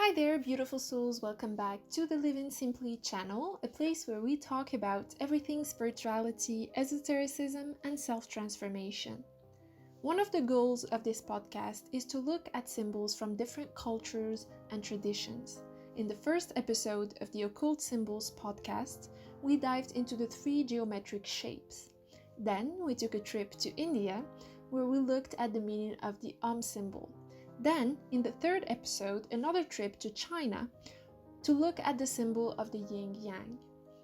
Hi there, beautiful souls. Welcome back to the Living Simply channel, a place where we talk about everything spirituality, esotericism, and self-transformation. One of the goals of this podcast is to look at symbols from different cultures and traditions. In the first episode of the Occult Symbols podcast, we dived into the 3 geometric shapes. Then we took a trip to India, where we looked at the meaning of the symbol. Then, in the third episode, another trip to China to look at the symbol of the Yin Yang.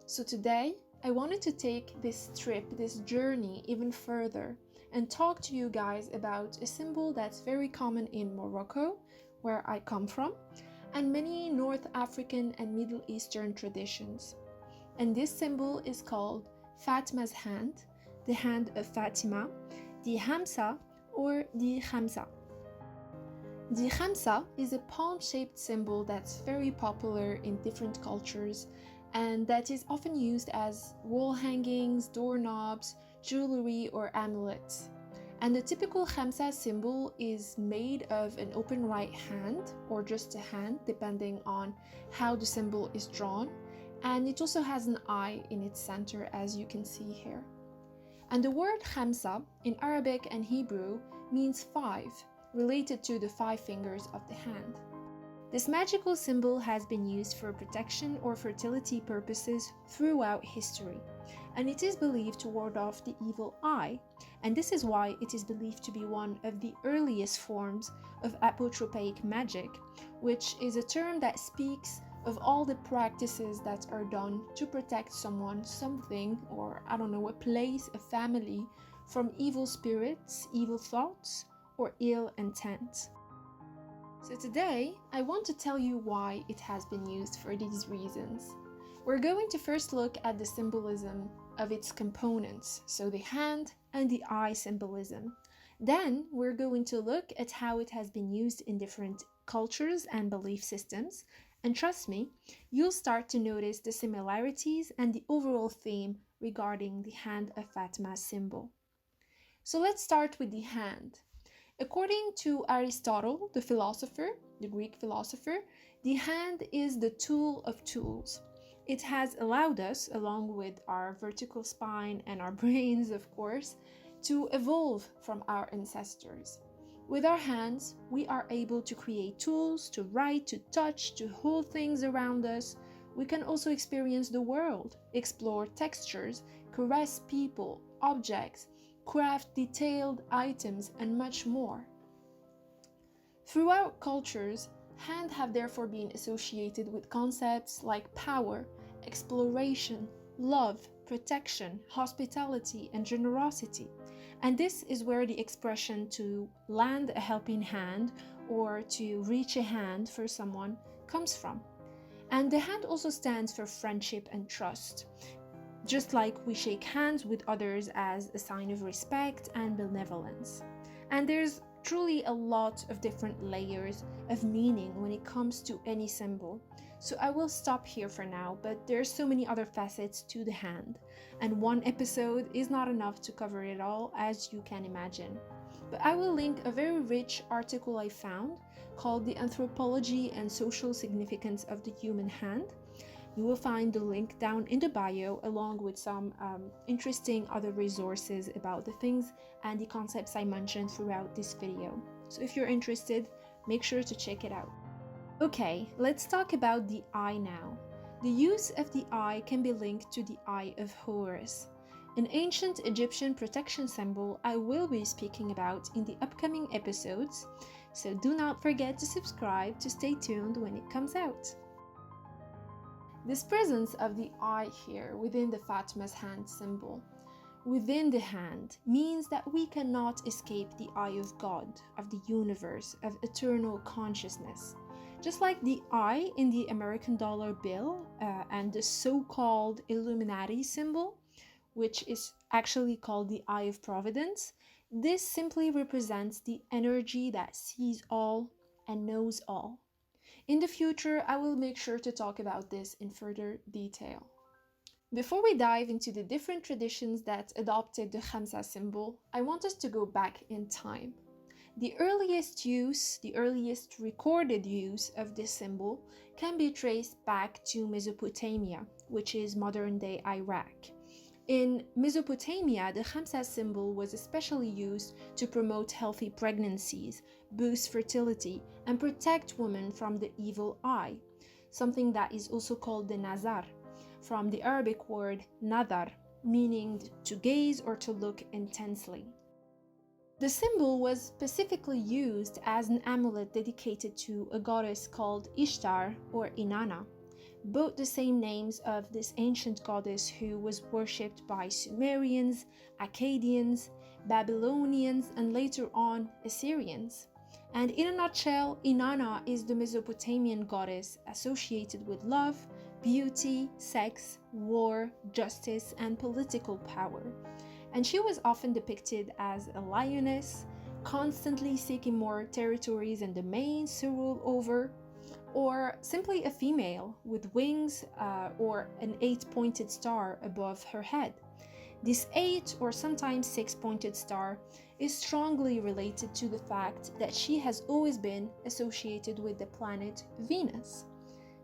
So today, I wanted to take this trip, this journey even further and talk to you guys about a symbol that's very common in Morocco, where I come from, and many North African and Middle Eastern traditions. And this symbol is called Fatma's hand, the hand of Fatima, the Hamsa, or the Khamsa. The khamsah is a palm-shaped symbol that's very popular in different cultures and that is often used as wall hangings, doorknobs, jewelry, or amulets. And the typical khamsah symbol is made of an open right hand or just a hand depending on how the symbol is drawn, and it also has an eye in its center as you can see here. And the word khamsah in Arabic and Hebrew means 5, related to the 5 fingers of the hand. This magical symbol has been used for protection or fertility purposes throughout history, and it is believed to ward off the evil eye, and this is why it is believed to be one of the earliest forms of apotropaic magic, which is a term that speaks of all the practices that are done to protect someone, something, or a place, a family, from evil spirits, evil thoughts, or ill intent. So today, I want to tell you why it has been used for these reasons. We're going to first look at the symbolism of its components, so the hand and the eye symbolism. Then we're going to look at how it has been used in different cultures and belief systems, and trust me, you'll start to notice the similarities and the overall theme regarding the hand of Fatma's symbol. So let's start with the hand. According to Aristotle, the Greek philosopher, the hand is the tool of tools. It has allowed us, along with our vertical spine and our brains, of course, to evolve from our ancestors. With our hands, we are able to create tools, to write, to touch, to hold things around us. We can also experience the world, explore textures, caress people, objects, craft detailed items, and much more. Throughout cultures, hands have therefore been associated with concepts like power, exploration, love, protection, hospitality, and generosity. And this is where the expression to lend a helping hand or to reach a hand for someone comes from. And the hand also stands for friendship and trust, just like we shake hands with others as a sign of respect and benevolence. And there's truly a lot of different layers of meaning when it comes to any symbol. So I will stop here for now, but there's so many other facets to the hand, and one episode is not enough to cover it all, as you can imagine. But I will link a very rich article I found called The Anthropology and Social Significance of the Human Hand. You will find the link down in the bio, along with some interesting other resources about the things and the concepts I mentioned throughout this video. So if you're interested, make sure to check it out. Okay, let's talk about the eye now. The use of the eye can be linked to the Eye of Horus, an ancient Egyptian protection symbol I will be speaking about in the upcoming episodes, so do not forget to subscribe to stay tuned when it comes out. This presence of the eye here within the Fatma's hand symbol, within the hand, means that we cannot escape the eye of God, of the universe, of eternal consciousness. Just like the eye in the American dollar bill and the so-called Illuminati symbol, which is actually called the Eye of Providence, this simply represents the energy that sees all and knows all. In the future, I will make sure to talk about this in further detail. Before we dive into the different traditions that adopted the Khamsa symbol, I want us to go back in time. The earliest recorded use of this symbol can be traced back to Mesopotamia, which is modern-day Iraq. In Mesopotamia, the Khamsa symbol was especially used to promote healthy pregnancies, boost fertility, and protect women from the evil eye, something that is also called the nazar, from the Arabic word nadar, meaning to gaze or to look intensely. The symbol was specifically used as an amulet dedicated to a goddess called Ishtar or Inanna, both the same names of this ancient goddess who was worshipped by Sumerians, Akkadians, Babylonians, and later on Assyrians. And in a nutshell, Inanna is the Mesopotamian goddess associated with love, beauty, sex, war, justice, and political power. And she was often depicted as a lioness, constantly seeking more territories and domains to rule over, or simply a female with wings or an 8-pointed star above her head. This 8 or sometimes 6-pointed star is strongly related to the fact that she has always been associated with the planet Venus,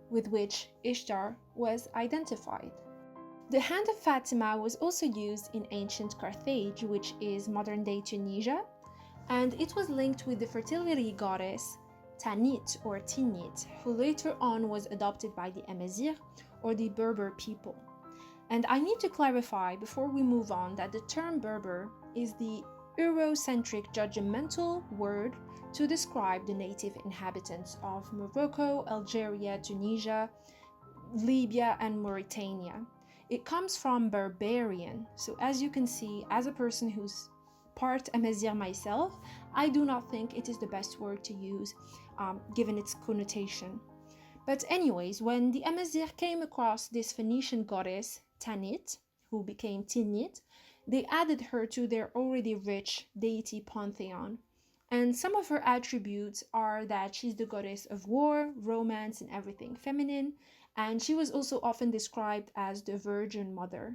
with which Ishtar was identified. The hand of Fatima was also used in ancient Carthage, which is modern-day Tunisia, and it was linked with the fertility goddess Tanit or Tinit, who later on was adopted by the Amazigh or the Berber people. And I need to clarify before we move on that the term Berber is the Eurocentric judgmental word to describe the native inhabitants of Morocco, Algeria, Tunisia, Libya, and Mauritania. It comes from barbarian, so as you can see, as a person who's part Amazigh myself, I do not think it is the best word to use, given its connotation. But anyways, when the Amazigh came across this Phoenician goddess, Tanit, who became Tinit, they added her to their already rich deity pantheon. And some of her attributes are that she's the goddess of war, romance, and everything feminine, and she was also often described as the Virgin Mother.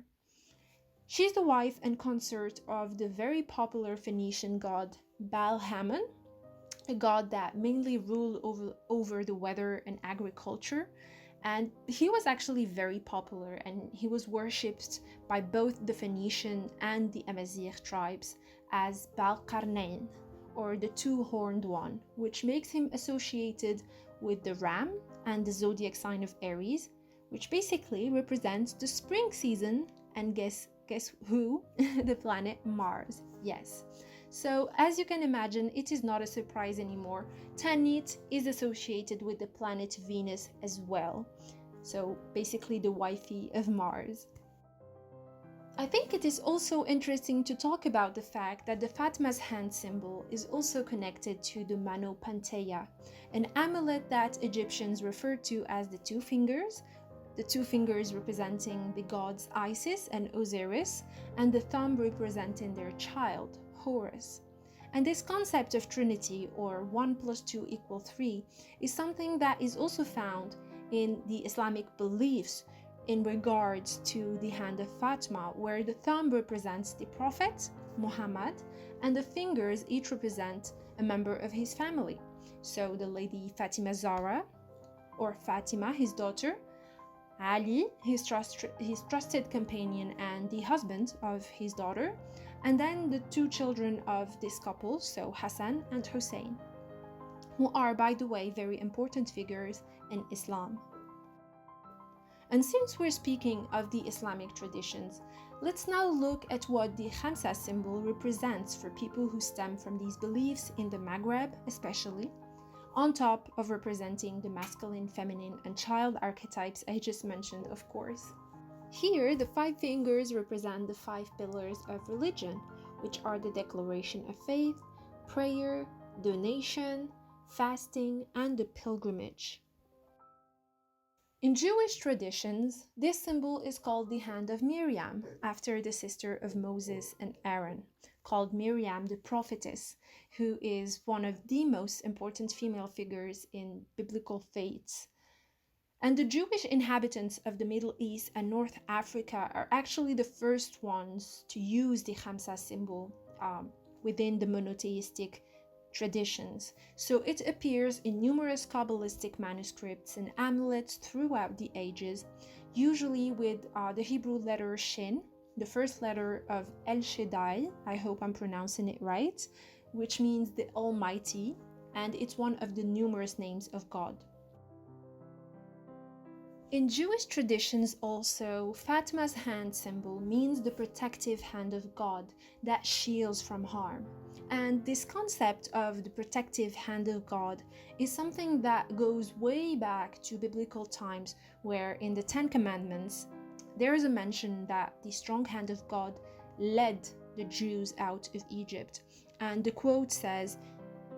She's the wife and consort of the very popular Phoenician god Baal-Hamon, a god that mainly ruled over the weather and agriculture. And he was actually very popular, and he was worshipped by both the Phoenician and the Amazigh tribes as Baal-Qarnayn, or the two-horned one, which makes him associated with the ram and the zodiac sign of Aries, which basically represents the spring season, and guess who? The planet Mars. Yes. So as you can imagine, it is not a surprise anymore. Tanit is associated with the planet Venus as well. So basically the wifey of Mars. I think it is also interesting to talk about the fact that the Fatma's hand symbol is also connected to the Mano Panteia, an amulet that Egyptians referred to as the two fingers representing the gods Isis and Osiris, and the thumb representing their child, Horus. And this concept of Trinity, or 1 + 2 = 3, is something that is also found in the Islamic beliefs in regards to the hand of Fatima, where the thumb represents the Prophet, Muhammad, and the fingers each represent a member of his family. So the lady Fatima Zahra, or Fatima, his daughter, Ali, his trusted companion and the husband of his daughter, and then the two children of this couple, so Hassan and Hussein, who are, by the way, very important figures in Islam. And since we're speaking of the Islamic traditions, let's now look at what the Khamsa symbol represents for people who stem from these beliefs in the Maghreb especially, on top of representing the masculine, feminine, and child archetypes I just mentioned, of course. Here, the 5 fingers represent the 5 pillars of religion, which are the declaration of faith, prayer, donation, fasting, and the pilgrimage. In Jewish traditions, this symbol is called the hand of Miriam, after the sister of Moses and Aaron, called Miriam the prophetess, who is one of the most important female figures in biblical faiths. And the Jewish inhabitants of the Middle East and North Africa are actually the first ones to use the Khamsa symbol within the monotheistic traditions. So it appears in numerous Kabbalistic manuscripts and amulets throughout the ages, usually with the Hebrew letter Shin, the first letter of El Shaddai, I hope I'm pronouncing it right, which means the Almighty, and it's one of the numerous names of God. In Jewish traditions also, Fatma's hand symbol means the protective hand of God that shields from harm. And this concept of the protective hand of God is something that goes way back to biblical times, where in the Ten Commandments, there is a mention that the strong hand of God led the Jews out of Egypt. And the quote says,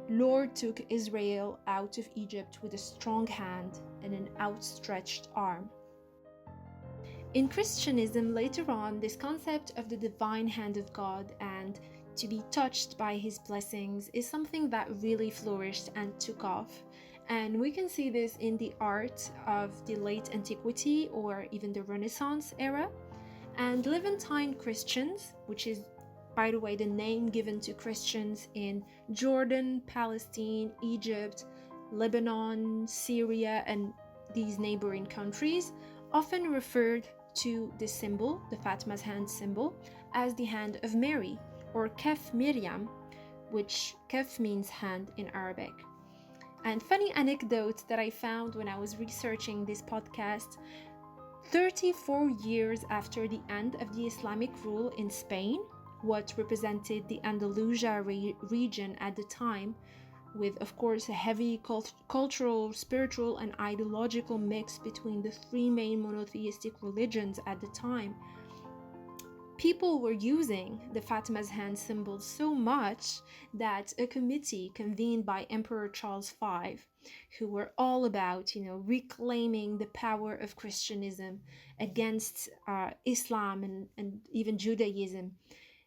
"Lord took Israel out of Egypt with a strong hand and an outstretched arm." In Christianism, later on, this concept of the divine hand of God and to be touched by his blessings is something that really flourished and took off. And we can see this in the art of the late antiquity or even the Renaissance era. And Levantine Christians, which is, by the way, the name given to Christians in Jordan, Palestine, Egypt, Lebanon, Syria, and these neighboring countries, often referred to this symbol, the Fatma's hand symbol, as the hand of Mary, or Kef Miriam, which Kef means hand in Arabic. And funny anecdote that I found when I was researching this podcast, 34 years after the end of the Islamic rule in Spain, what represented the Andalusia region at the time, with of course a heavy cultural, spiritual and ideological mix between the three main monotheistic religions at the time, people were using the Fatma's hand symbol so much that a committee convened by Emperor Charles V, who were all about, reclaiming the power of Christianism against Islam and even Judaism,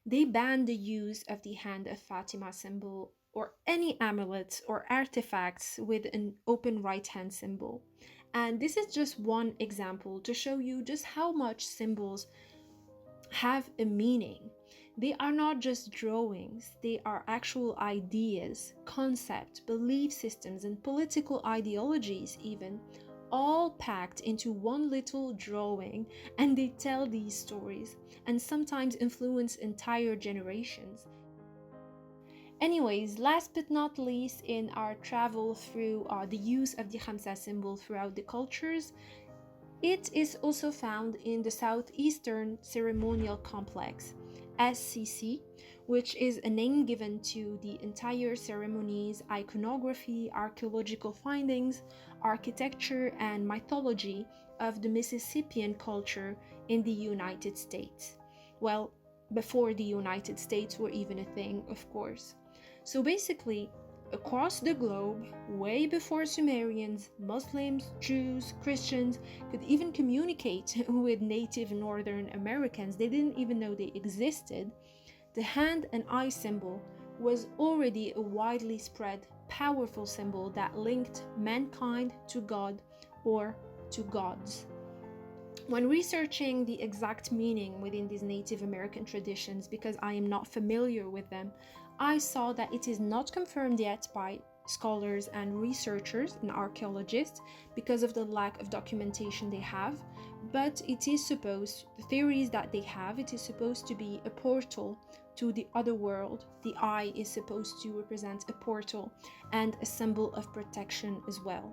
they banned the use of the hand of Fatima symbol or any amulets or artifacts with an open right hand symbol. And this is just one example to show you just how much symbols have a meaning. They are not just drawings, they are actual ideas, concepts, belief systems, and political ideologies even, all packed into one little drawing, and they tell these stories and sometimes influence entire generations. Anyways, last but not least, in our travel through the use of the Khamsa symbol throughout the cultures, it is also found in the Southeastern Ceremonial Complex, SCC, which is a name given to the entire ceremonies, iconography, archaeological findings, architecture, and mythology of the Mississippian culture in the United States. Well, before the United States were even a thing, of course. So basically, across the globe, way before Sumerians, Muslims, Jews, Christians could even communicate with native Northern Americans, they didn't even know they existed, the hand and eye symbol was already a widely spread, powerful symbol that linked mankind to God or to gods. When researching the exact meaning within these Native American traditions, because I am not familiar with them, I saw that it is not confirmed yet by scholars and researchers and archaeologists because of the lack of documentation they have, but it is supposed, the theories that they have, it is supposed to be a portal to the other world. The eye is supposed to represent a portal and a symbol of protection as well.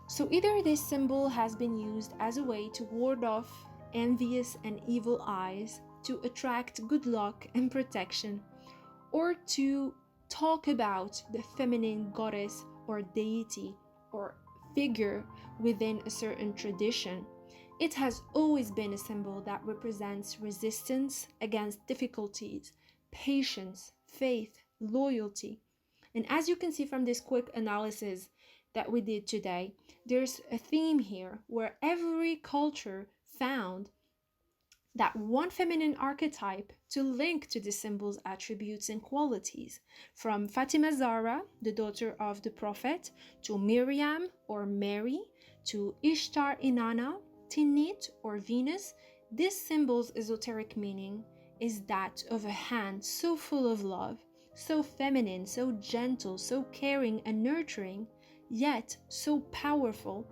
So either this symbol has been used as a way to ward off envious and evil eyes, to attract good luck and protection, or to talk about the feminine goddess or deity or figure within a certain tradition. It has always been a symbol that represents resistance against difficulties, patience, faith, loyalty. And as you can see from this quick analysis that we did today, there's a theme here where every culture found that one feminine archetype to link to the symbol's attributes and qualities. From Fatima Zahra, the daughter of the Prophet, to Miriam or Mary, to Ishtar Inanna, Tinit or Venus, this symbol's esoteric meaning is that of a hand so full of love, so feminine, so gentle, so caring and nurturing, yet so powerful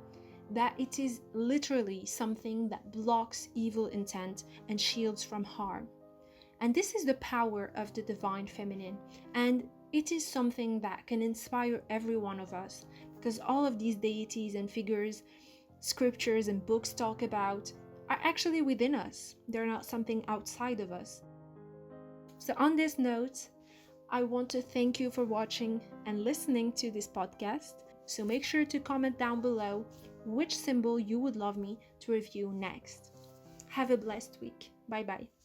that it is literally something that blocks evil intent and shields from harm. And this is the power of the divine feminine, and it is something that can inspire every one of us, because all of these deities and figures scriptures and books talk about are actually within us. They're not something outside of us. So on this note, I want to thank you for watching and listening to this podcast. So make sure to comment down below which symbol you would love me to review next. Have a blessed week. Bye bye.